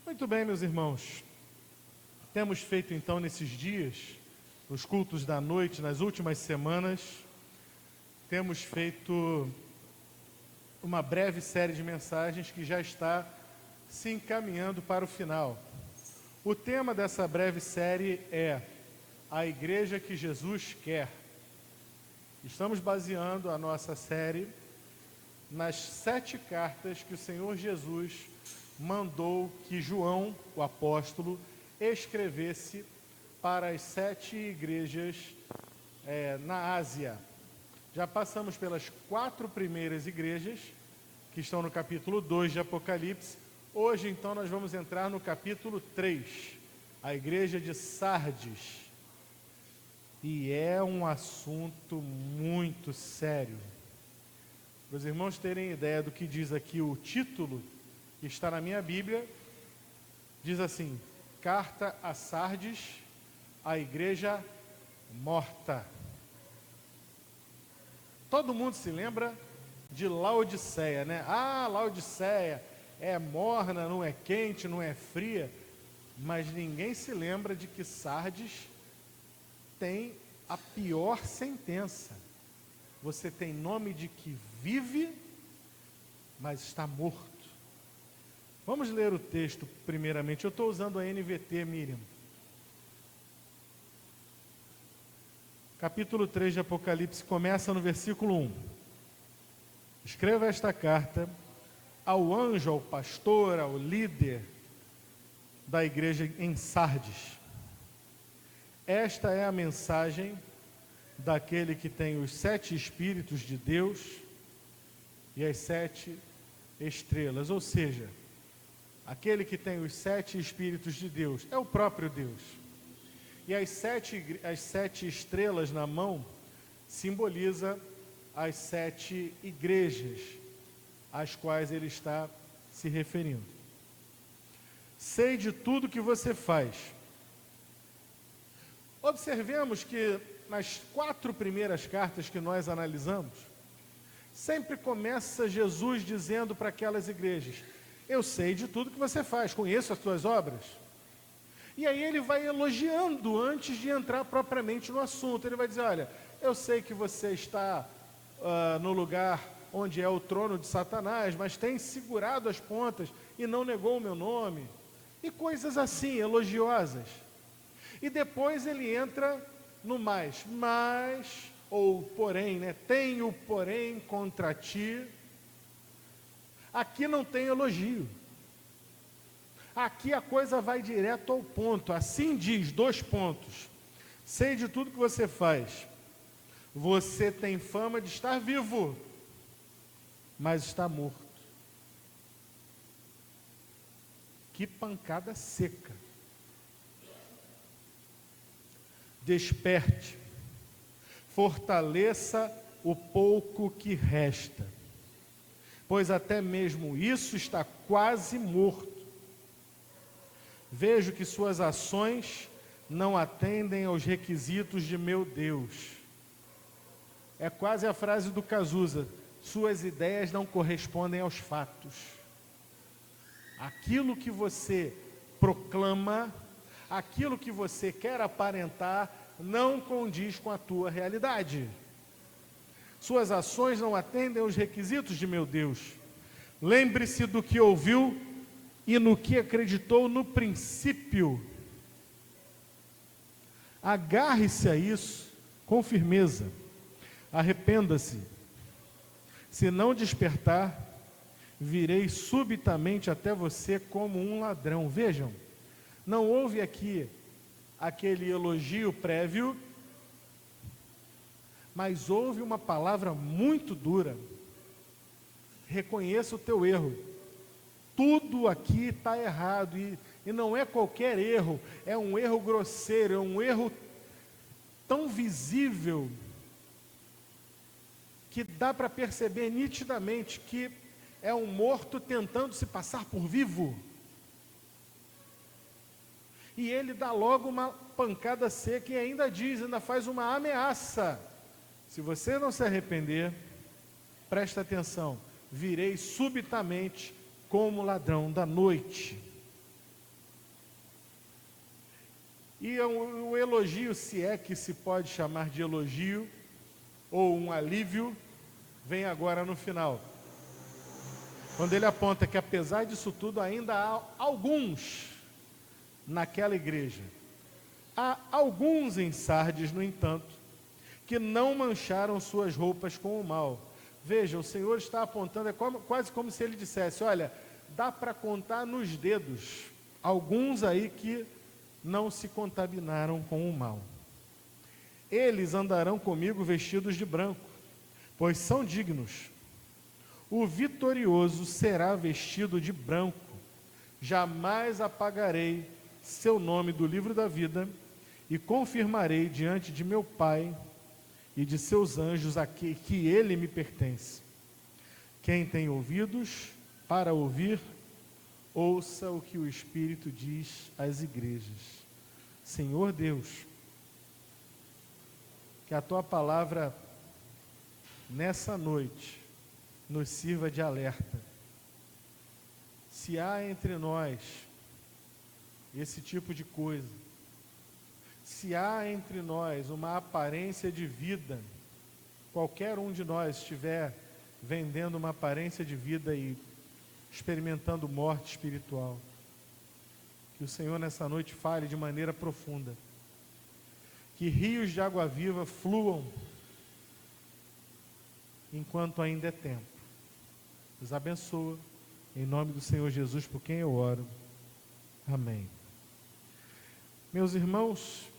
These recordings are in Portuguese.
Muito bem, meus irmãos. Temos feito então nesses dias, nos cultos da noite, nas últimas semanas, temos feito uma breve série de mensagens que já está se encaminhando para o final. O tema dessa breve série é a Igreja que Jesus quer. Estamos baseando a nossa série nas 7 cartas que o Senhor Jesus mandou que João, o apóstolo, escrevesse para as 7 igrejas na Ásia. Já passamos pelas 4 primeiras igrejas, que estão no capítulo 2 de Apocalipse. Hoje, então, nós vamos entrar no capítulo 3, a igreja de Sardes. E é um assunto muito sério. Para os irmãos terem ideia do que diz aqui o título, que está na minha Bíblia, diz assim: Carta a Sardes, a igreja morta. Todo mundo se lembra de Laodiceia, né? Ah, Laodiceia é morna, não é quente, não é fria, mas ninguém se lembra de que Sardes tem a pior sentença. Você tem nome de que vive, mas está morto. Vamos ler o texto primeiramente. Eu estou usando a NVT, Miriam. Capítulo 3 de Apocalipse começa no versículo 1. Escreva esta carta ao anjo, ao pastor, ao líder da igreja em Sardes. Esta é a mensagem daquele que tem os 7 Espíritos de Deus e as 7 estrelas, ou seja, aquele que tem os 7 Espíritos de Deus é o próprio Deus. E as 7 estrelas na mão simboliza as 7 igrejas às quais ele está se referindo. Sei de tudo que você faz. Observemos que nas 4 primeiras cartas que nós analisamos, sempre começa Jesus dizendo para aquelas igrejas: eu sei de tudo que você faz, conheço as tuas obras. E aí ele vai elogiando antes de entrar propriamente no assunto. Ele vai dizer: olha, eu sei que você está no lugar onde é o trono de Satanás, mas tem segurado as pontas e não negou o meu nome. E coisas assim, elogiosas. E depois ele entra no mais, ou porém, né? Tenho porém contra ti. Aqui não tem elogio. Aqui a coisa vai direto ao ponto. Assim diz, 2 pontos. Sei de tudo que você faz. Você tem fama de estar vivo, mas está morto. Que pancada seca. Desperte, fortaleça o pouco que resta, pois até mesmo isso está quase morto. Vejo que suas ações não atendem aos requisitos de meu Deus. É quase a frase do Cazuza: suas ideias não correspondem aos fatos. Aquilo que você proclama, aquilo que você quer aparentar, não condiz com a tua realidade. Suas ações não atendem aos requisitos de meu Deus. Lembre-se do que ouviu e no que acreditou no princípio. Agarre-se a isso com firmeza. Arrependa-se. Se não despertar, virei subitamente até você como um ladrão. Vejam, não houve aqui aquele elogio prévio, mas houve uma palavra muito dura. Reconheça o teu erro. Tudo aqui está errado, e não é qualquer erro, é um erro grosseiro, é um erro tão visível que dá para perceber nitidamente que é um morto tentando se passar por vivo. E ele dá logo uma pancada seca e ainda diz, ainda faz uma ameaça: se você não se arrepender, presta atenção, virei subitamente como ladrão da noite. E o elogio, se é que se pode chamar de elogio, ou um alívio, vem agora no final. Quando ele aponta que apesar disso tudo ainda há alguns naquela igreja. Há alguns em Sardes, no entanto, que não mancharam suas roupas com o mal. Veja, o Senhor está apontando, quase como se ele dissesse, olha, dá para contar nos dedos alguns aí que não se contaminaram com o mal. Eles andarão comigo vestidos de branco, pois são dignos. O vitorioso será vestido de branco. Jamais apagarei seu nome do livro da vida e confirmarei diante de meu Pai e de seus anjos que ele me pertence. Quem tem ouvidos para ouvir, ouça o que o Espírito diz às igrejas. Senhor Deus, que a Tua palavra nessa noite nos sirva de alerta. Se há entre nós esse tipo de coisa, se há entre nós uma aparência de vida, qualquer um de nós estiver vendendo uma aparência de vida e experimentando morte espiritual, que o Senhor nessa noite fale de maneira profunda, que rios de água viva fluam enquanto ainda é tempo. Nos abençoa, em nome do Senhor Jesus, por quem eu oro. Amém. Meus irmãos,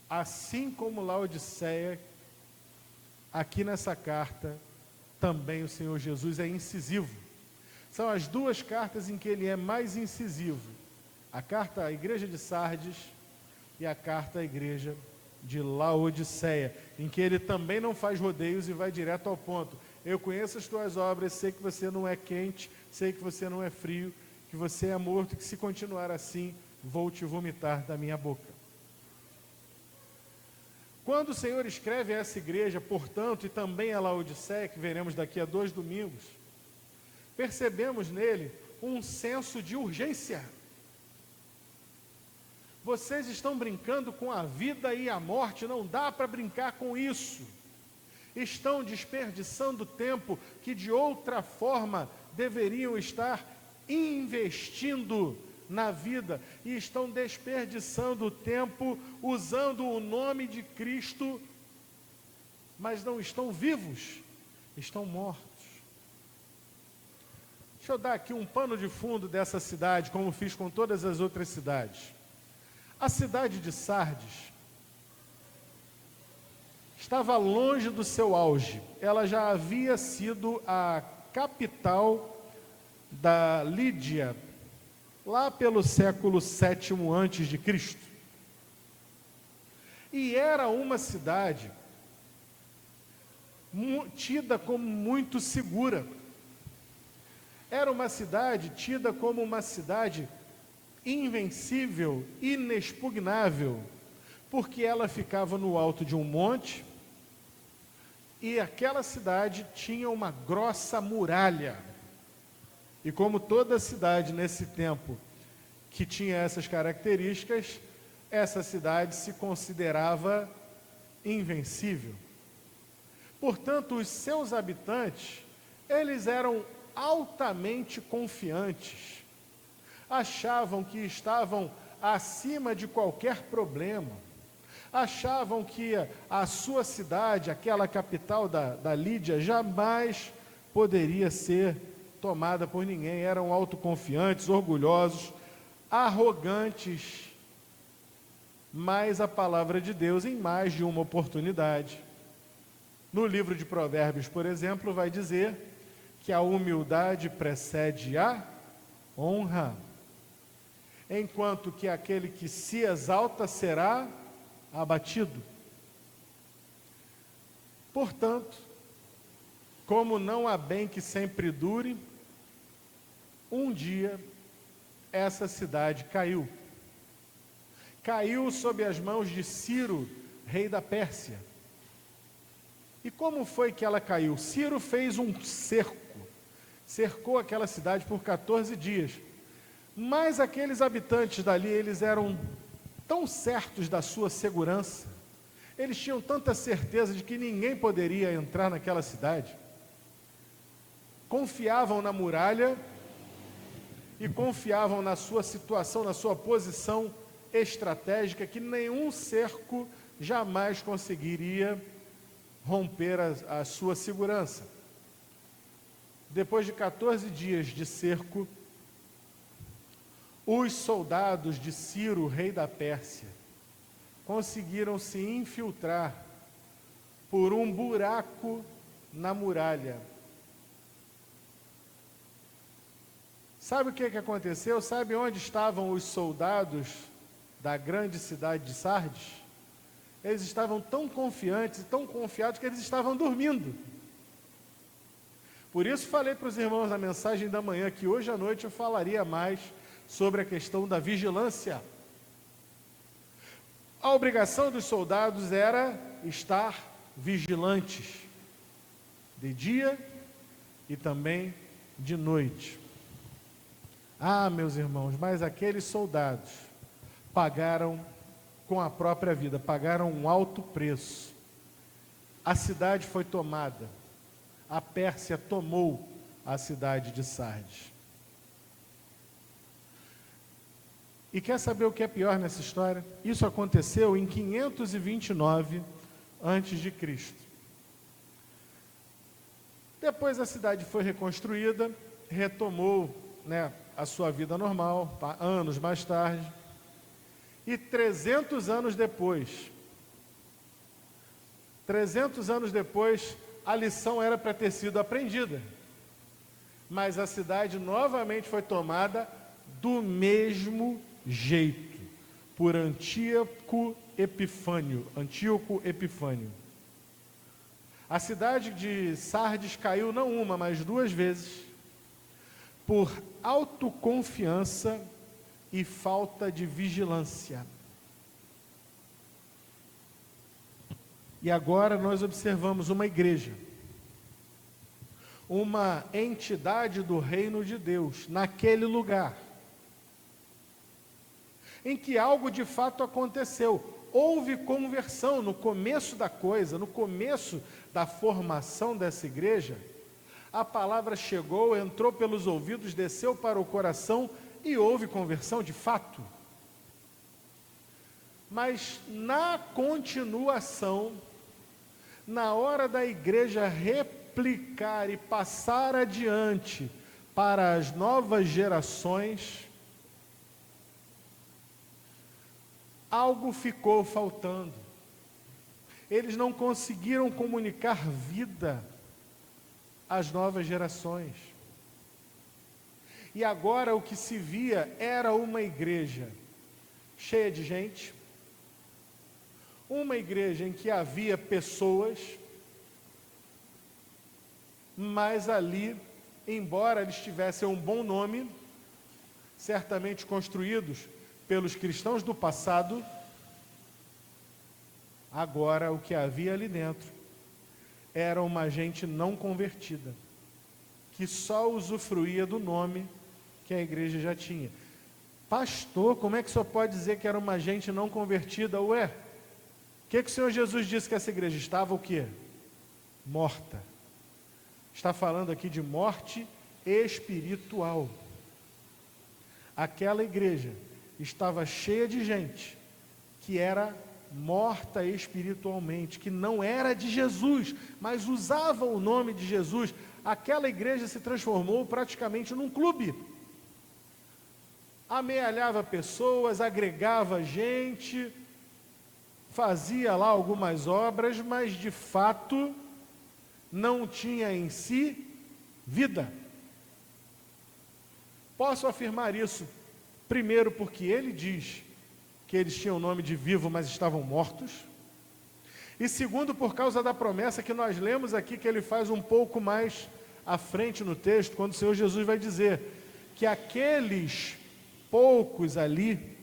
assim como Laodiceia, aqui nessa carta, também o Senhor Jesus é incisivo. São as duas cartas em que ele é mais incisivo. A carta à igreja de Sardes e a carta à igreja de Laodiceia, em que ele também não faz rodeios e vai direto ao ponto. Eu conheço as tuas obras, sei que você não é quente, sei que você não é frio, que você é morto, que se continuar assim, vou te vomitar da minha boca. Quando o Senhor escreve a essa igreja, portanto, e também a Laodiceia, que veremos daqui a 2 domingos, percebemos nele um senso de urgência. Vocês estão brincando com a vida e a morte, não dá para brincar com isso. Estão desperdiçando tempo que de outra forma deveriam estar investindo na vida, e estão desperdiçando tempo usando o nome de Cristo, mas não estão vivos, estão mortos. Deixa eu dar aqui um pano de fundo dessa cidade, como fiz com todas as outras cidades. A cidade de Sardes estava longe do seu auge. Ela já havia sido a capital da Lídia, lá pelo século VII antes de Cristo. E era uma cidade tida como muito segura. Era uma cidade tida como uma cidade invencível, inexpugnável, porque ela ficava no alto de um monte, e aquela cidade tinha uma grossa muralha. E como toda cidade nesse tempo que tinha essas características, essa cidade se considerava invencível. Portanto, os seus habitantes, eles eram altamente confiantes, achavam que estavam acima de qualquer problema, achavam que a sua cidade, aquela capital da Lídia, jamais poderia ser tomada por ninguém. Eram autoconfiantes, orgulhosos, arrogantes. Mas a palavra de Deus, em mais de uma oportunidade, no livro de Provérbios, por exemplo, vai dizer que a humildade precede a honra, enquanto que aquele que se exalta será abatido. Portanto, como não há bem que sempre dure, um dia essa cidade caiu. Caiu sob as mãos de Ciro, rei da Pérsia. E como foi que ela caiu? Ciro fez um cerco, cercou aquela cidade por 14 dias. Mas aqueles habitantes dali, eles eram tão certos da sua segurança, eles tinham tanta certeza de que ninguém poderia entrar naquela cidade, confiavam na muralha e confiavam na sua situação, na sua posição estratégica, que nenhum cerco jamais conseguiria romper a sua segurança. Depois de 14 dias de cerco, os soldados de Ciro, rei da Pérsia, conseguiram se infiltrar por um buraco na muralha. Sabe o que aconteceu? Sabe onde estavam os soldados da grande cidade de Sardes? Eles estavam tão confiantes e tão confiados que eles estavam dormindo. Por isso falei para os irmãos na mensagem da manhã que hoje à noite eu falaria mais sobre a questão da vigilância. A obrigação dos soldados era estar vigilantes, de dia e também de noite. Ah, meus irmãos, mas aqueles soldados pagaram com a própria vida, pagaram um alto preço. A cidade foi tomada, a Pérsia tomou a cidade de Sardes. E quer saber o que é pior nessa história? Isso aconteceu em 529 a.C. Depois a cidade foi reconstruída, retomou, a sua vida normal, anos mais tarde. E 300 anos depois, a lição era para ter sido aprendida. Mas a cidade novamente foi tomada do mesmo jeito, por Antíoco Epifânio. A cidade de Sardes caiu não uma, mas 2 vezes, por autoconfiança e falta de vigilância. E agora nós observamos uma igreja, uma entidade do reino de Deus, naquele lugar, em que algo de fato aconteceu. Houve conversão no começo da coisa, no começo da formação dessa igreja. A palavra chegou, entrou pelos ouvidos, desceu para o coração e houve conversão de fato. Mas na continuação, na hora da igreja replicar e passar adiante para as novas gerações, algo ficou faltando. Eles não conseguiram comunicar vida às novas gerações. E agora o que se via era uma igreja cheia de gente, uma igreja em que havia pessoas, mas ali, embora eles tivessem um bom nome, certamente construídos pelos cristãos do passado, agora o que havia ali dentro era uma gente não convertida, que só usufruía do nome que a igreja já tinha. Pastor, como é que o senhor pode dizer que era uma gente não convertida? Ué, o que o Senhor Jesus disse que essa igreja estava o quê? Morta. Está falando aqui de morte espiritual. Aquela igreja estava cheia de gente que era morta espiritualmente, que não era de Jesus, mas usava o nome de Jesus. Aquela igreja se transformou praticamente num clube. Amealhava pessoas, agregava gente, fazia lá algumas obras, mas de fato não tinha em si vida. Posso afirmar isso, primeiro porque ele diz que eles tinham o nome de vivo, mas estavam mortos. E segundo, por causa da promessa que nós lemos aqui, que ele faz um pouco mais à frente no texto, quando o Senhor Jesus vai dizer que aqueles poucos ali,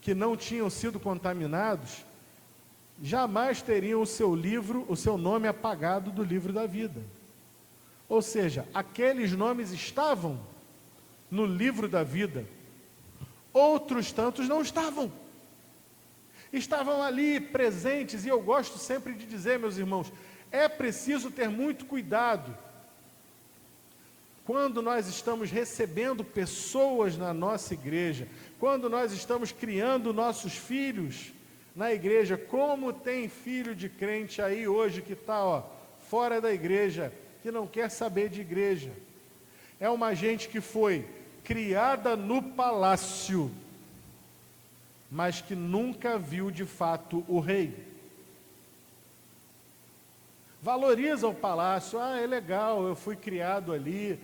que não tinham sido contaminados, jamais teriam o seu nome apagado do livro da vida. Ou seja, aqueles nomes estavam no livro da vida, outros tantos não estavam. estavam ali presentes, e eu gosto sempre de dizer, meus irmãos, é preciso ter muito cuidado quando nós estamos recebendo pessoas na nossa igreja, quando nós estamos criando nossos filhos na igreja. Como tem filho de crente aí hoje que está fora da igreja, que não quer saber de igreja. É uma gente que foi criada no palácio, mas que nunca viu de fato o rei. Valoriza o palácio, é legal, eu fui criado ali,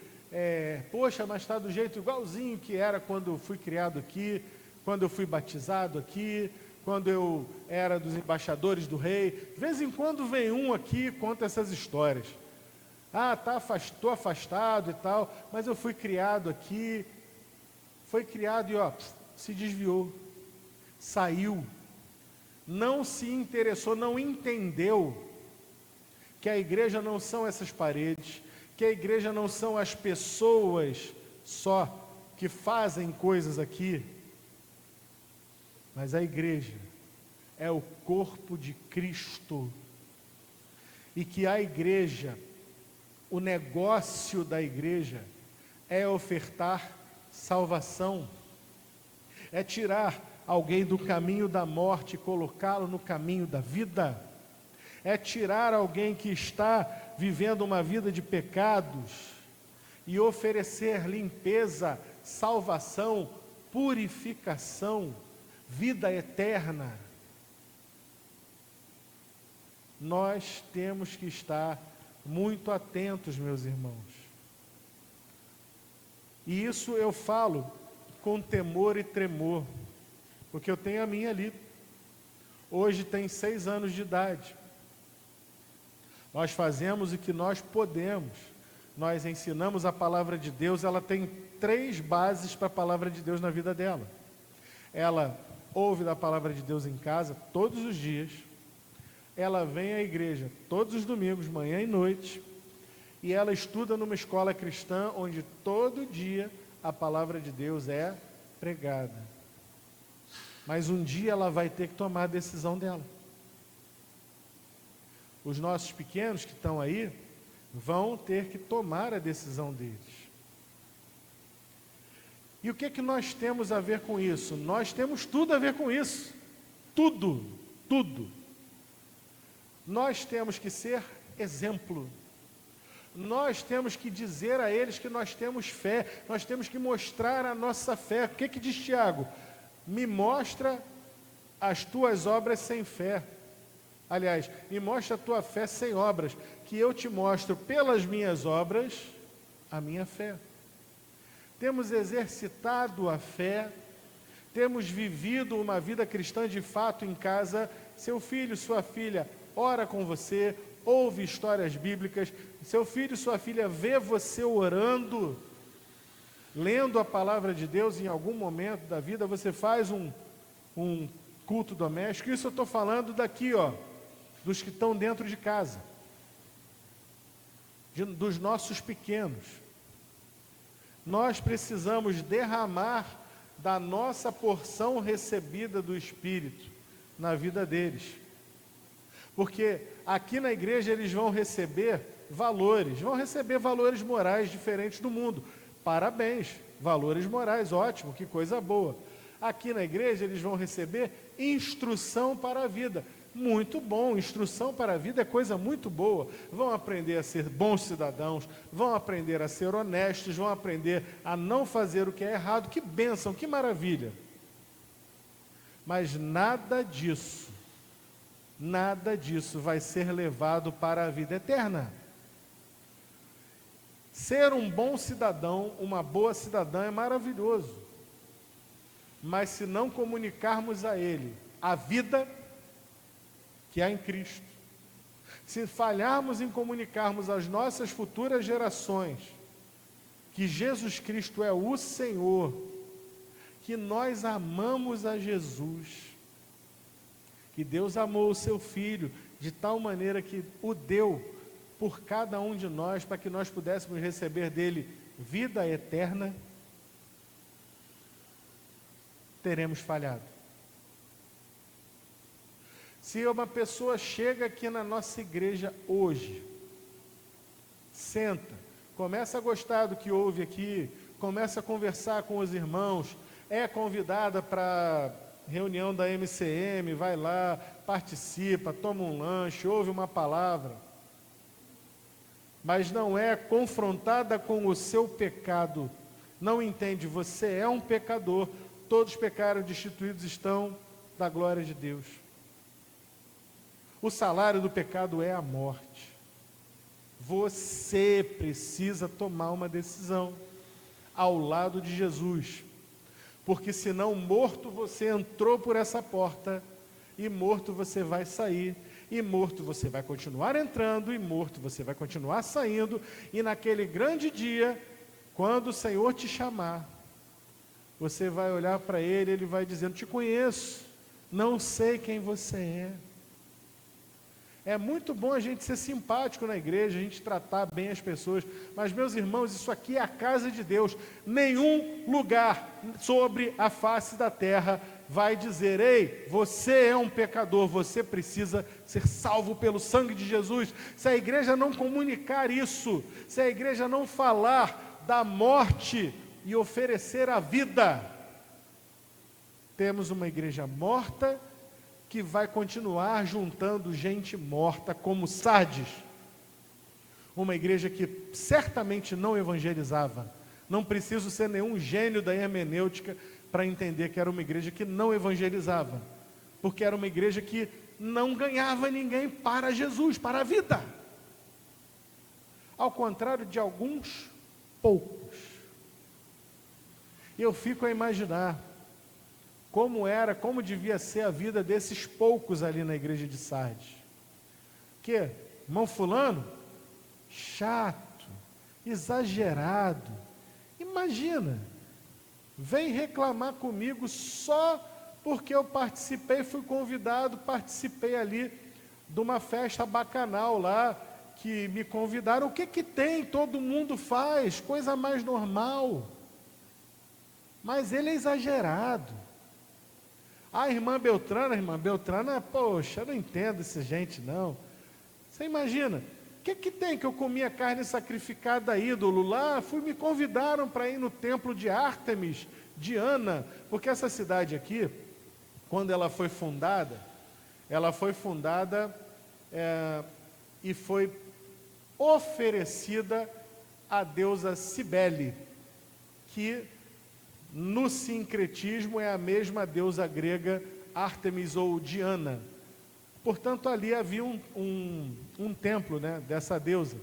poxa, mas está do jeito igualzinho que era quando eu fui criado aqui, quando eu fui batizado aqui, quando eu era dos embaixadores do rei. De vez em quando vem um aqui e conta essas histórias. Estou afastado e tal, mas eu fui criado aqui. Foi criado e se desviou, saiu, não se interessou, não entendeu que a igreja não são essas paredes, que a igreja não são as pessoas só que fazem coisas aqui, mas a igreja é o corpo de Cristo, e que a igreja, o negócio da igreja é ofertar salvação, é tirar alguém do caminho da morte e colocá-lo no caminho da vida, é tirar alguém que está vivendo uma vida de pecados e oferecer limpeza, salvação, purificação, vida eterna. Nós temos que estar muito atentos, meus irmãos. E isso eu falo com temor e tremor, porque eu tenho a minha ali. Hoje tem 6 anos de idade. Nós fazemos o que nós podemos. Nós ensinamos a palavra de Deus. Ela tem 3 bases para a palavra de Deus na vida dela. Ela ouve da palavra de Deus em casa todos os dias. Ela vem à igreja todos os domingos, manhã e noite. E ela estuda numa escola cristã, onde todo dia a palavra de Deus é pregada. Mas um dia ela vai ter que tomar a decisão dela. Os nossos pequenos que estão aí vão ter que tomar a decisão deles. E o que é que nós temos a ver com isso? Nós temos tudo a ver com isso. Tudo, tudo. Nós temos que ser exemplo. Nós temos que dizer a eles que nós temos fé. Nós temos que mostrar a nossa fé. O que diz Tiago? Me mostra as tuas obras sem fé. Aliás, me mostra a tua fé sem obras, que eu te mostro pelas minhas obras a minha fé. Temos exercitado a fé, temos vivido uma vida cristã de fato em casa. Seu filho, sua filha ora com você, ouve histórias bíblicas, seu filho, sua filha vê você orando, lendo a palavra de Deus. Em algum momento da vida você faz um culto doméstico. Isso eu estou falando daqui, dos que estão dentro de casa, dos nossos pequenos. Nós precisamos derramar da nossa porção recebida do Espírito na vida deles, porque aqui na igreja eles vão receber valores morais diferentes do mundo. Parabéns, valores morais, ótimo, que coisa boa. Aqui na igreja eles vão receber instrução para a vida. Muito bom, instrução para a vida é coisa muito boa. Vão aprender a ser bons cidadãos, vão aprender a ser honestos, vão aprender a não fazer o que é errado. Que bênção, que maravilha. Mas nada disso vai ser levado para a vida eterna. Ser um bom cidadão, uma boa cidadã é maravilhoso, mas se não comunicarmos a ele a vida que há em Cristo, se falharmos em comunicarmos às nossas futuras gerações que Jesus Cristo é o Senhor, que nós amamos a Jesus, que Deus amou o seu Filho de tal maneira que o deu por cada um de nós, para que nós pudéssemos receber dele vida eterna, teremos falhado. Se uma pessoa chega aqui na nossa igreja hoje, senta, começa a gostar do que ouve aqui, começa a conversar com os irmãos, é convidada para reunião da MCM, vai lá, participa, toma um lanche, ouve uma palavra, mas não é confrontada com o seu pecado, não entende, você é um pecador, todos pecaram, destituídos estão da glória de Deus. O salário do pecado é a morte. Você precisa tomar uma decisão ao lado de Jesus, porque senão morto você entrou por essa porta, e morto você vai sair, e morto você vai continuar entrando, e morto você vai continuar saindo, e naquele grande dia, quando o Senhor te chamar, você vai olhar para Ele, Ele vai dizendo, te conheço, não sei quem você é. É muito bom a gente ser simpático na igreja, a gente tratar bem as pessoas, mas meus irmãos, isso aqui é a casa de Deus, nenhum lugar sobre a face da terra vai dizer, ei, você é um pecador, você precisa ser salvo pelo sangue de Jesus. Se a igreja não comunicar isso, se a igreja não falar da morte e oferecer a vida, temos uma igreja morta, que vai continuar juntando gente morta como Sardes, uma igreja que certamente não evangelizava. Não preciso ser nenhum gênio da hermenêutica para entender que era uma igreja que não evangelizava, porque era uma igreja que não ganhava ninguém para Jesus, para a vida, ao contrário de alguns poucos. Eu fico a imaginar como devia ser a vida desses poucos ali na igreja de Sardes. Que? Irmão fulano? Chato, exagerado. Imagina, vem reclamar comigo só porque eu participei, fui convidado, participei ali de uma festa bacanal lá, que me convidaram. O que que tem? Todo mundo faz, coisa mais normal. Mas ele é exagerado. A irmã Beltrana, poxa, eu não entendo essa gente não. Você imagina, o que que tem que eu comia carne sacrificada a ídolo lá? Me convidaram para ir no templo de Ártemis, Diana, porque essa cidade aqui, quando ela foi fundada e foi oferecida à deusa Cibele, que no sincretismo é a mesma deusa grega Ártemis ou Diana. Portanto, ali havia um templo, né, dessa deusa.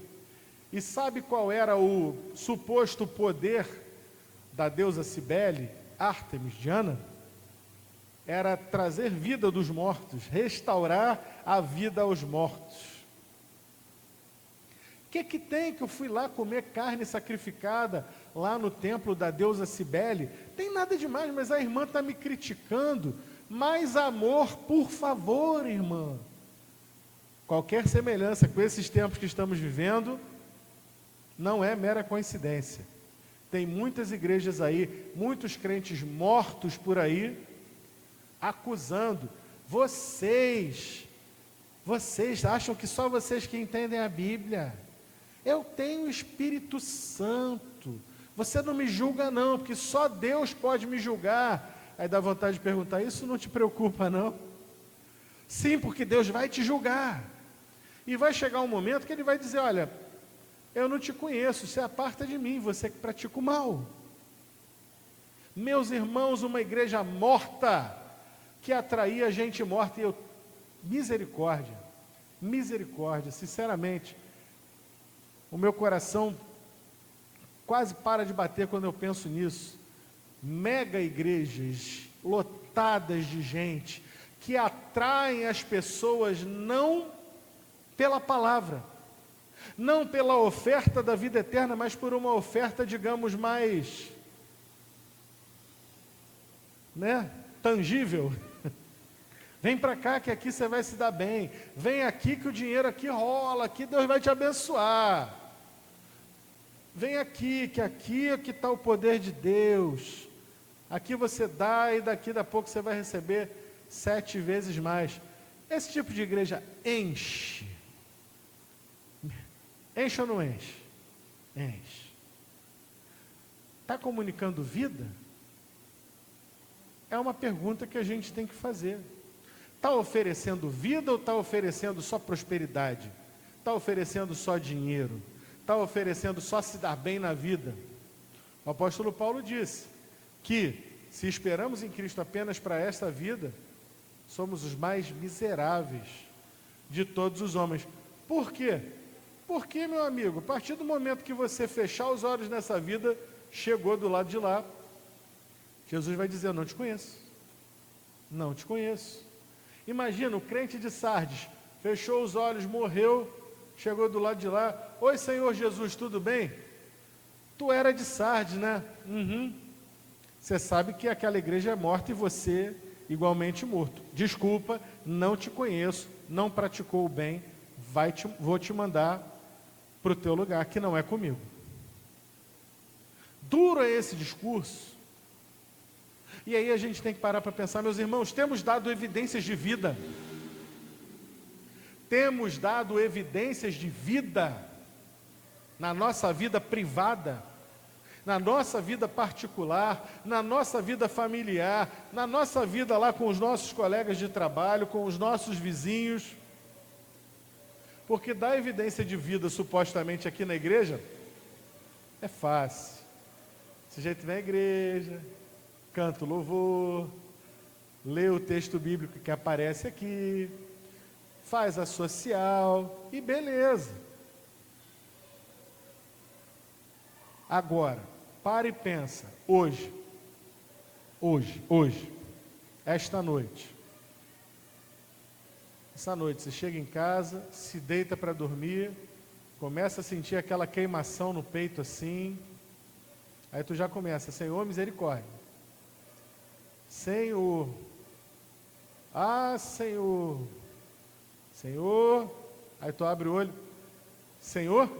E sabe qual era o suposto poder da deusa Cibele, Ártemis, Diana? Era trazer vida dos mortos, restaurar a vida aos mortos. O que que tem que eu fui lá comer carne sacrificada lá no templo da deusa Cibele? Tem nada demais, mas a irmã está me criticando. Mais amor, por favor, irmã. Qualquer semelhança com esses tempos que estamos vivendo não é mera coincidência. Tem muitas igrejas aí, muitos crentes mortos por aí, acusando. Vocês acham que só vocês que entendem a Bíblia. Eu tenho o Espírito Santo. Você não me julga não, porque só Deus pode me julgar. Aí dá vontade de perguntar, isso não te preocupa não? Sim, porque Deus vai te julgar. E vai chegar um momento que Ele vai dizer, olha, eu não te conheço, você aparta de mim, você que pratica o mal. Meus irmãos, uma igreja morta, que atraía gente morta, e misericórdia, sinceramente, o meu coração quase para de bater quando eu penso nisso. Mega igrejas lotadas de gente, que atraem as pessoas não pela palavra, não pela oferta da vida eterna, mas por uma oferta, digamos, mais, tangível. Vem para cá que aqui você vai se dar bem. Vem aqui que o dinheiro aqui rola, aqui Deus vai te abençoar. Vem aqui, que aqui é que está o poder de Deus. Aqui você dá e daqui a pouco você vai receber 7 vezes mais. Esse tipo de igreja enche. Enche ou não enche? Enche. Está comunicando vida? É uma pergunta que a gente tem que fazer. Está oferecendo vida ou está oferecendo só prosperidade? Está oferecendo só dinheiro? Está oferecendo só se dar bem na vida? O apóstolo Paulo disse que se esperamos em Cristo apenas para esta vida, somos os mais miseráveis de todos os homens. Por quê? Porque, meu amigo, a partir do momento que você fechar os olhos nessa vida, chegou do lado de lá, Jesus vai dizer: eu não te conheço. Não te conheço. Imagina, o crente de Sardes fechou os olhos, morreu, chegou do lado de lá: oi, Senhor Jesus, tudo bem? Tu era de Sardes, né? Uhum. Você sabe que aquela igreja é morta e você igualmente morto. Desculpa, não te conheço, não praticou o bem, vou te mandar para o teu lugar, que não é comigo. Duro é esse discurso. E aí a gente tem que parar para pensar, meus irmãos, temos dado evidências de vida. Temos dado evidências de vida na nossa vida privada, na nossa vida particular, na nossa vida familiar, na nossa vida lá com os nossos colegas de trabalho, com os nossos vizinhos. Porque dar evidência de vida supostamente aqui na igreja é fácil. Se a gente vem à igreja, canta o louvor, lê o texto bíblico que aparece aqui, faz a social e beleza. Agora, para e pensa, hoje, esta noite. Essa noite você chega em casa, se deita para dormir, começa a sentir aquela queimação no peito assim, aí tu já começa: Senhor, misericórdia. Senhor, Senhor, Senhor, aí tu abre o olho: Senhor?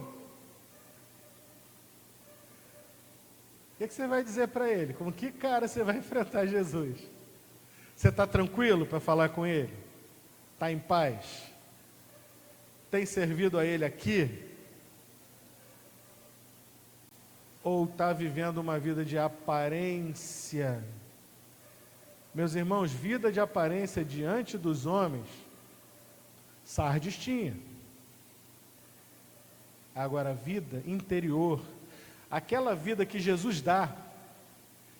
O que você vai dizer para ele? Com que cara você vai enfrentar Jesus? Você está tranquilo para falar com ele? Está em paz? Tem servido a ele aqui? Ou está vivendo uma vida de aparência? Meus irmãos, vida de aparência diante dos homens, Sardes tinha. Agora, vida interior, aquela vida que Jesus dá,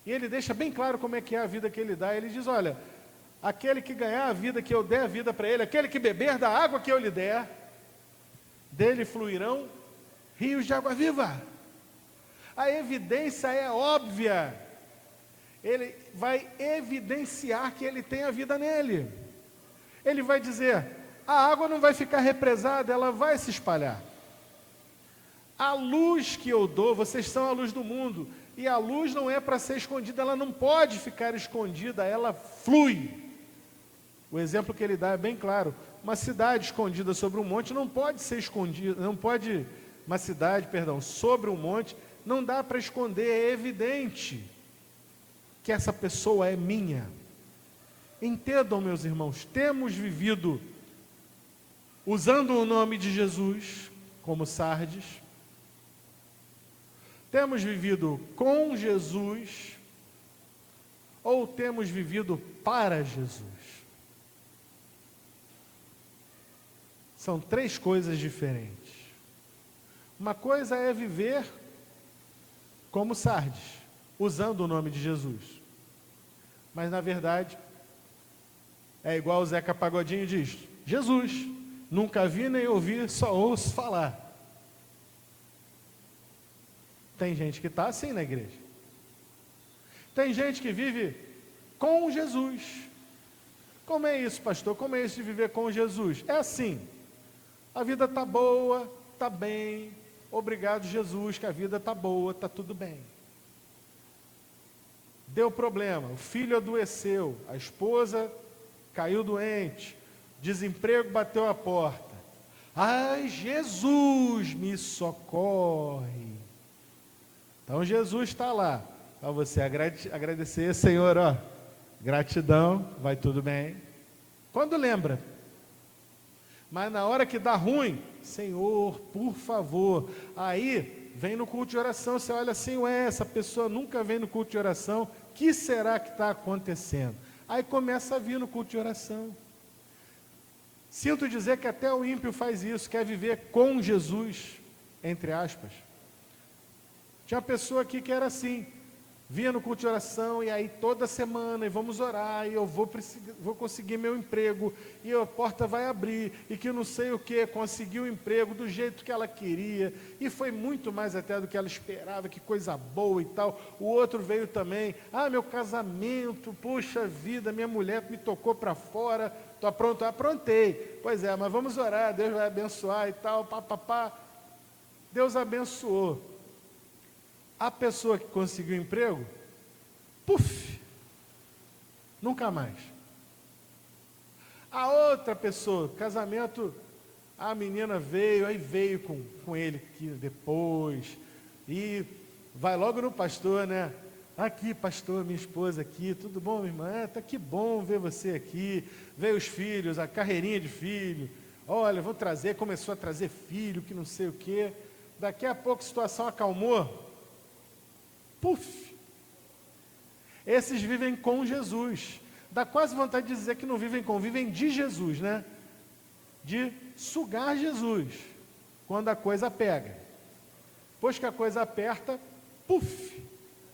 e ele deixa bem claro como é que é a vida que ele dá. Ele diz: olha, aquele que ganhar a vida, que eu der a vida para ele, aquele que beber da água que eu lhe der, dele fluirão rios de água viva. A evidência é óbvia. Ele vai evidenciar que ele tem a vida nele. Ele vai dizer: a água não vai ficar represada, ela vai se espalhar. A luz que eu dou, vocês são a luz do mundo, e a luz não é para ser escondida, ela não pode ficar escondida, ela flui. O exemplo que ele dá é bem claro: uma cidade escondida sobre um monte não pode ser escondida, uma cidade, sobre um monte, não dá para esconder, é evidente que essa pessoa é minha. Entendam, meus irmãos, temos vivido usando o nome de Jesus, como Sardes, temos vivido com Jesus, ou temos vivido para Jesus? São três coisas diferentes. Uma coisa é viver como Sardes, usando o nome de Jesus. Mas na verdade, é igual o Zeca Pagodinho diz: Jesus, nunca vi nem ouvi, só ouço falar. Tem gente que está assim na igreja. Tem gente que vive com Jesus. Como é isso, pastor? Como é isso de viver com Jesus? É assim: a vida está boa, está bem, obrigado Jesus, que a vida está boa, está tudo bem. Deu problema, o filho adoeceu, a esposa caiu doente, desemprego bateu a porta. Ai, Jesus, me socorre. Então Jesus está lá, para você agradecer: Senhor, ó, gratidão, vai tudo bem. Quando lembra Mas na hora que dá ruim, Senhor, por favor. Aí vem no culto de oração, você olha assim, ué, essa pessoa nunca vem no culto de oração, o que será que está acontecendo? Aí começa a vir no culto de oração. Sinto dizer que até o ímpio faz isso, quer viver com Jesus, entre aspas. Tinha uma pessoa aqui que era assim, vinha no culto de oração, e aí toda semana, e vamos orar, e eu vou conseguir meu emprego, e a porta vai abrir, e que não sei o que, conseguiu o emprego do jeito que ela queria, e foi muito mais até do que ela esperava, que coisa boa e tal. O outro veio também, meu casamento, puxa vida, minha mulher me tocou para fora, estou pronto, aprontei. Pois é, mas vamos orar, Deus vai abençoar e tal, papapá. Deus abençoou. A pessoa que conseguiu emprego, puf, nunca mais. A outra pessoa, casamento, a menina veio, aí veio com ele aqui depois, e vai logo no pastor, né? Aqui, pastor, minha esposa aqui, tudo bom, minha irmã? Tá que bom ver você aqui. Veio os filhos, a carreirinha de filho. Olha, vou trazer, começou a trazer filho, que não sei o quê. Daqui a pouco a situação acalmou. Puf! Esses vivem com Jesus. Dá quase vontade de dizer que não vivem com, vivem de Jesus, né? De sugar Jesus, quando a coisa pega. Depois que a coisa aperta, puf!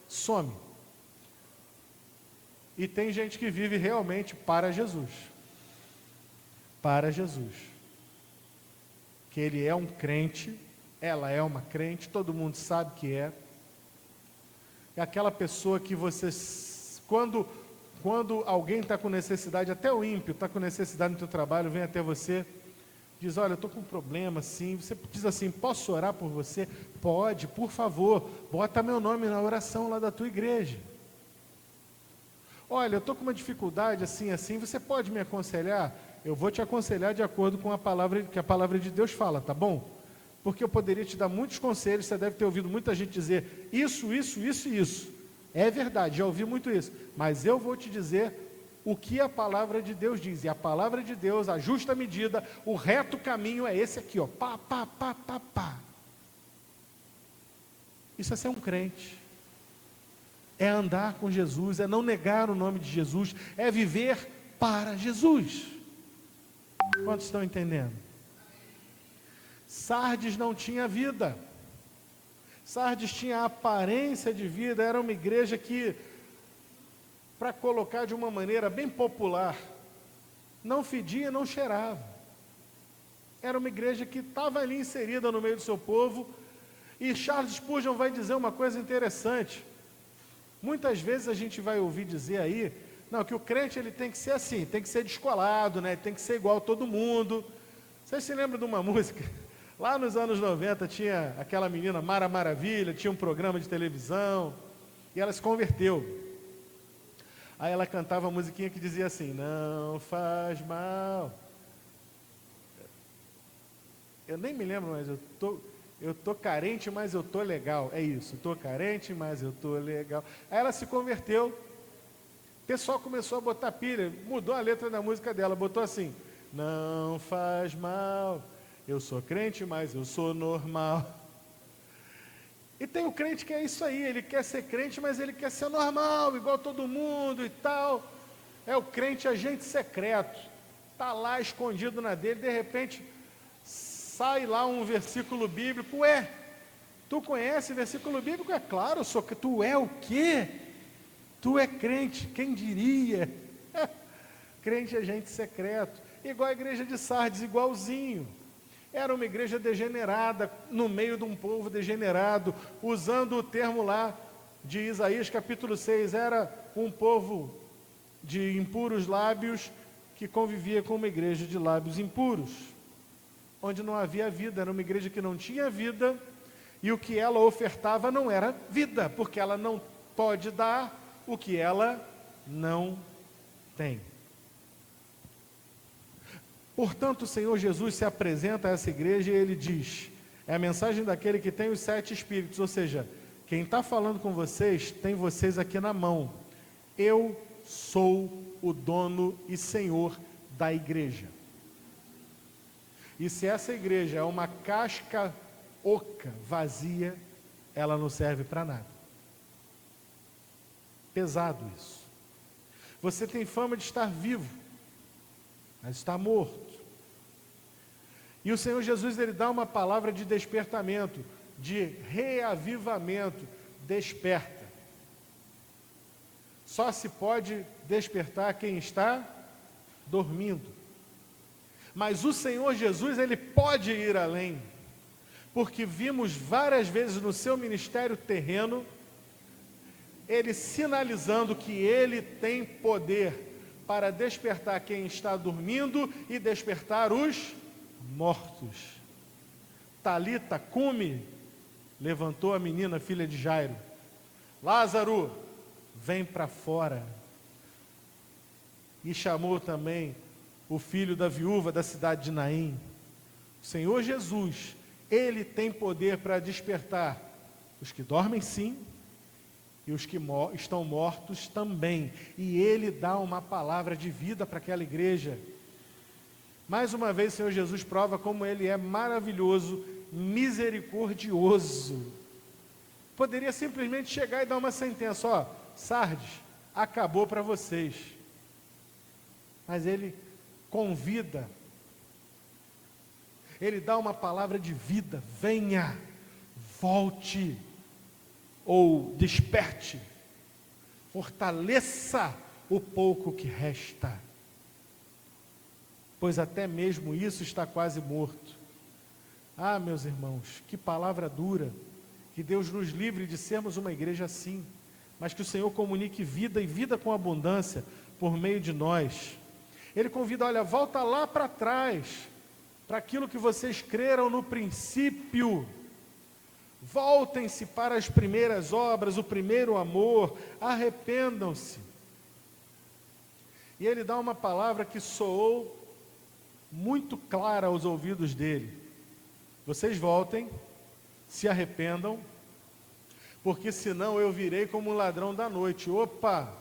Some. E tem gente que vive realmente para Jesus. Para Jesus. Que ele é um crente, ela é uma crente, todo mundo sabe que é. É aquela pessoa que você, quando alguém está com necessidade, até o ímpio está com necessidade no teu trabalho, vem até você, diz, olha, eu estou com um problema assim, você diz assim, posso orar por você? Pode, por favor, bota meu nome na oração lá da tua igreja. Olha, eu estou com uma dificuldade assim, você pode me aconselhar? Eu vou te aconselhar de acordo com a palavra que a palavra de Deus fala, tá bom? Porque eu poderia te dar muitos conselhos, você deve ter ouvido muita gente dizer isso, isso, isso e isso. É verdade, já ouvi muito isso. Mas eu vou te dizer o que a palavra de Deus diz. E a palavra de Deus, a justa medida, o reto caminho é esse aqui, ó. Pá, pá, pá, pá, pá. Isso é ser um crente. É andar com Jesus, é não negar o nome de Jesus, é viver para Jesus. Quantos estão entendendo? Sardes não tinha vida. Sardes tinha aparência de vida, era uma igreja que, para colocar de uma maneira bem popular, não fedia, não cheirava. Era uma igreja que estava ali inserida no meio do seu povo, e Charles Spurgeon vai dizer uma coisa interessante. Muitas vezes a gente vai ouvir dizer aí, não, que o crente ele tem que ser assim, tem que ser descolado, né? Tem que ser igual a todo mundo. Vocês se lembram de uma música? Lá nos anos 90 tinha aquela menina Mara Maravilha, tinha um programa de televisão, e ela se converteu. Aí ela cantava a musiquinha que dizia assim, não faz mal. Eu nem me lembro, mas eu tô carente, mas eu tô legal. É isso, tô carente, mas eu tô legal. Aí ela se converteu, o pessoal começou a botar pilha, mudou a letra da música dela, botou assim, não faz mal. Eu sou crente, mas eu sou normal. E tem o crente que é isso aí, ele quer ser crente, mas ele quer ser normal, igual todo mundo e tal. É o crente agente secreto, está lá escondido na dele, de repente sai lá um versículo bíblico. Ué, tu conhece versículo bíblico? É claro, tu é o quê? Tu é crente, quem diria? Crente agente secreto, igual a igreja de Sardes, igualzinho. Era uma igreja degenerada, no meio de um povo degenerado, usando o termo lá de Isaías capítulo 6, era um povo de impuros lábios que convivia com uma igreja de lábios impuros, onde não havia vida, era uma igreja que não tinha vida, e o que ela ofertava não era vida, porque ela não pode dar o que ela não tem. Portanto, o Senhor Jesus se apresenta a essa igreja e ele diz, é a mensagem daquele que tem os 7 espíritos, ou seja, quem está falando com vocês, tem vocês aqui na mão. Eu sou o dono e senhor da igreja. E se essa igreja é uma casca oca, vazia, ela não serve para nada. Pesado isso. Você tem fama de estar vivo, mas está morto. E o Senhor Jesus, ele dá uma palavra de despertamento, de reavivamento. Desperta. Só se pode despertar quem está dormindo. Mas o Senhor Jesus, ele pode ir além, porque vimos várias vezes no seu ministério terreno, ele sinalizando que ele tem poder para despertar quem está dormindo e despertar os mortos. Talita cumi, levantou a menina, filha de Jairo. Lázaro, vem para fora. E chamou também o filho da viúva da cidade de Naim. O Senhor Jesus, ele tem poder para despertar os que dormem sim, e os que estão mortos também. E ele dá uma palavra de vida para aquela igreja. Mais uma vez o Senhor Jesus prova como ele é maravilhoso, misericordioso. Poderia simplesmente chegar e dar uma sentença: ó, Sardes, acabou para vocês. Mas ele convida, ele dá uma palavra de vida: venha, volte, ou desperte, fortaleça o pouco que resta, pois até mesmo isso está quase morto. Ah, meus irmãos, que palavra dura. Que Deus nos livre de sermos uma igreja assim, mas que o Senhor comunique vida e vida com abundância por meio de nós. Ele convida: olha, volta lá para trás, para aquilo que vocês creram no princípio. Voltem-se para as primeiras obras, o primeiro amor, arrependam-se. E ele dá uma palavra que soou muito clara aos ouvidos dele: vocês voltem, se arrependam, porque senão eu virei como um ladrão da noite. Opa!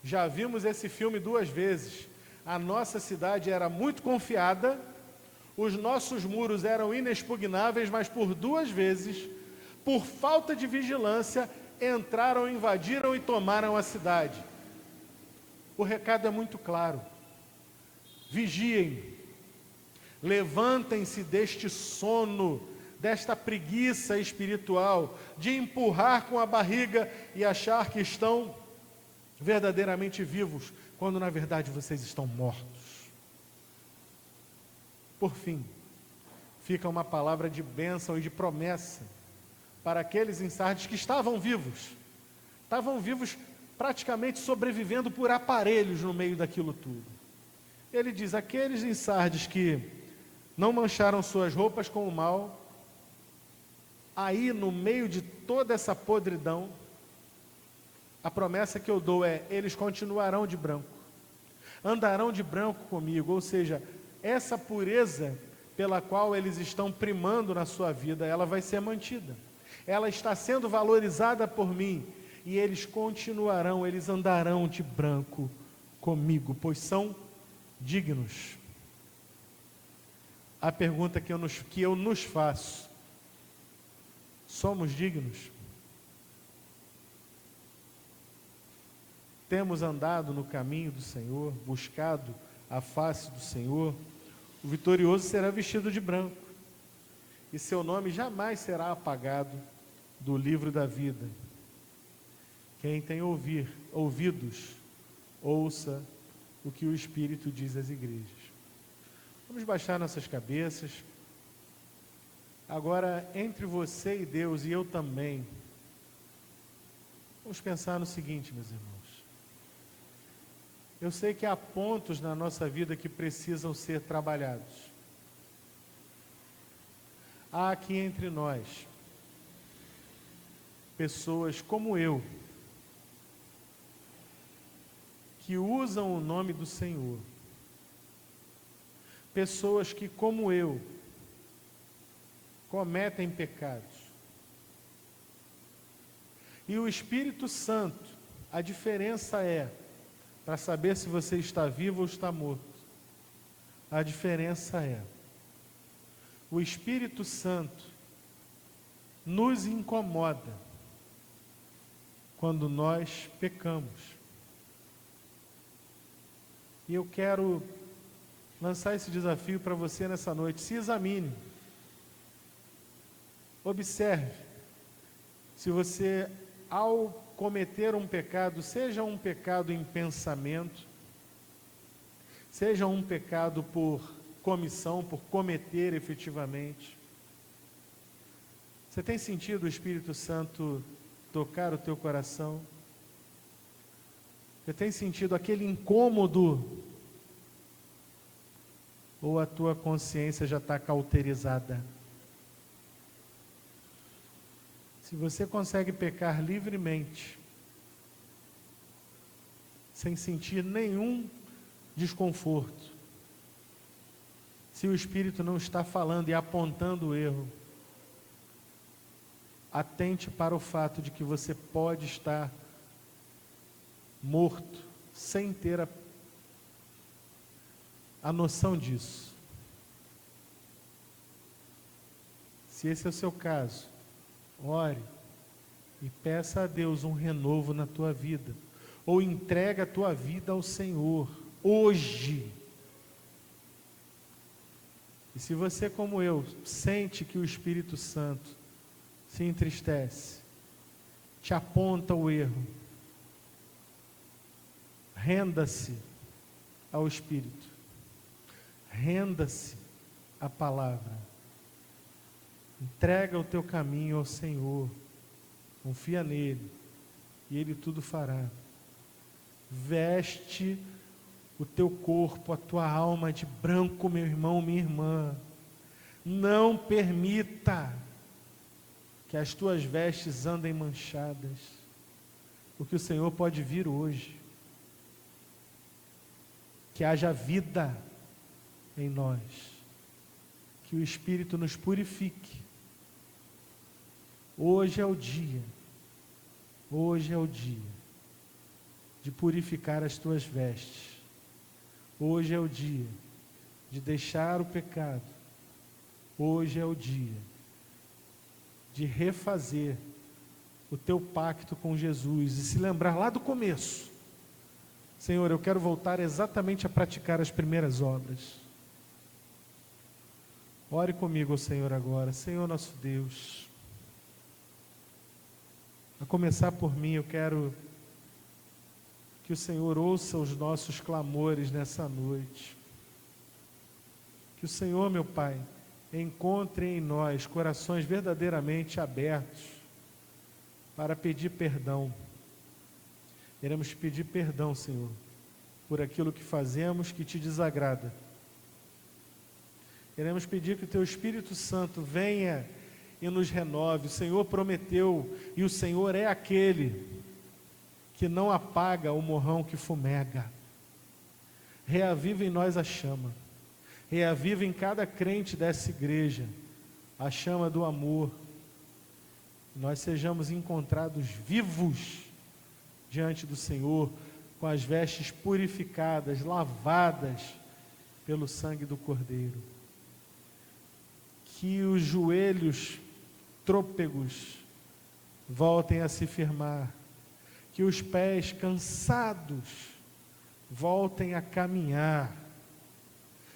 Já vimos esse filme 2 vezes. A nossa cidade era muito confiada, os nossos muros eram inexpugnáveis, mas por 2 vezes, por falta de vigilância, entraram, invadiram e tomaram a cidade. O recado é muito claro: vigiem, levantem-se deste sono, desta preguiça espiritual, de empurrar com a barriga e achar que estão verdadeiramente vivos, quando na verdade vocês estão mortos. Por fim, fica uma palavra de bênção e de promessa para aqueles em Sardes que estavam vivos praticamente sobrevivendo por aparelhos no meio daquilo tudo. Ele diz: aqueles em Sardes que não mancharam suas roupas com o mal, aí no meio de toda essa podridão, a promessa que eu dou é: eles continuarão de branco, andarão de branco comigo. Ou seja, essa pureza pela qual eles estão primando na sua vida, ela vai ser mantida, ela está sendo valorizada por mim, e eles continuarão, eles andarão de branco comigo, pois são dignos. A pergunta que eu nos faço: somos dignos? Temos andado no caminho do Senhor, buscado a face do Senhor? O vitorioso será vestido de branco, e seu nome jamais será apagado do livro da vida. Quem tem ouvidos, ouça o que o Espírito diz às igrejas. Vamos baixar nossas cabeças. Agora, entre você e Deus, e eu também, vamos pensar no seguinte, meus irmãos. Eu sei que há pontos na nossa vida que precisam ser trabalhados. Há aqui entre nós pessoas como eu, que usam o nome do Senhor. Pessoas que, como eu, cometem pecados. E o Espírito Santo, a diferença é, para saber se você está vivo ou está morto, a diferença é, o Espírito Santo nos incomoda quando nós pecamos. E eu quero lançar esse desafio para você nessa noite. Se examine. Observe. Se você, ao cometer um pecado, seja um pecado em pensamento, seja um pecado por comissão, por cometer efetivamente, você tem sentido o Espírito Santo tocar o teu coração? Você tem sentido aquele incômodo? Ou a tua consciência já está cauterizada? Se você consegue pecar livremente, sem sentir nenhum desconforto, se o Espírito não está falando e apontando o erro, atente para o fato de que você pode estar morto, sem ter a noção disso. Se esse é o seu caso, ore e peça a Deus um renovo na tua vida, ou entrega a tua vida ao Senhor, hoje. E se você, como eu, sente que o Espírito Santo se entristece, te aponta o erro, renda-se ao Espírito, renda-se à palavra, entrega o teu caminho ao Senhor, confia nele, e ele tudo fará. Veste o teu corpo, a tua alma de branco, meu irmão, minha irmã. Não permita que as tuas vestes andem manchadas, porque o Senhor pode vir hoje. Que haja vida em nós, que o Espírito nos purifique. Hoje é o dia de purificar as tuas vestes. Hoje é o dia de deixar o pecado. Hoje é o dia de refazer o teu pacto com Jesus e se lembrar lá do começo. Senhor, eu quero voltar exatamente a praticar as primeiras obras. Ore comigo, Senhor, agora. Senhor nosso Deus, a começar por mim, eu quero que o Senhor ouça os nossos clamores nessa noite. Que o Senhor, meu Pai, encontre em nós corações verdadeiramente abertos para pedir perdão. Queremos pedir perdão, Senhor, por aquilo que fazemos que te desagrada. Queremos pedir que o Teu Espírito Santo venha e nos renove. O Senhor prometeu, e o Senhor é aquele que não apaga o morrão que fumega. Reaviva em nós a chama. Reaviva em cada crente dessa igreja a chama do amor. Nós sejamos encontrados vivos diante do Senhor, com as vestes purificadas, lavadas pelo sangue do Cordeiro. Que os joelhos trôpegos voltem a se firmar, que os pés cansados voltem a caminhar,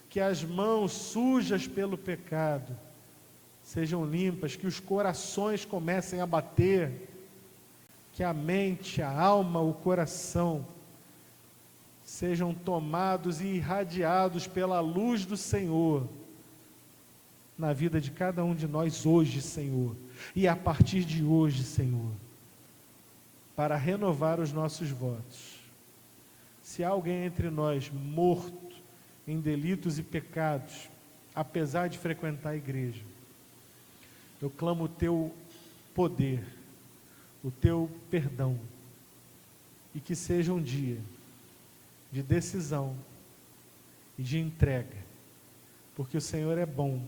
que as mãos sujas pelo pecado sejam limpas, que os corações comecem a bater, que a mente, a alma, o coração sejam tomados e irradiados pela luz do Senhor na vida de cada um de nós hoje, Senhor, e a partir de hoje, Senhor, para renovar os nossos votos. Se há alguém entre nós morto em delitos e pecados, apesar de frequentar a igreja, eu clamo o teu poder, o teu perdão, e que seja um dia de decisão e de entrega, porque o Senhor é bom,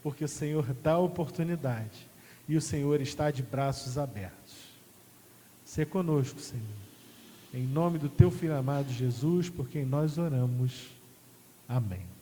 porque o Senhor dá oportunidade, e o Senhor está de braços abertos. Sê conosco, Senhor, em nome do teu Filho amado Jesus, por quem nós oramos. Amém.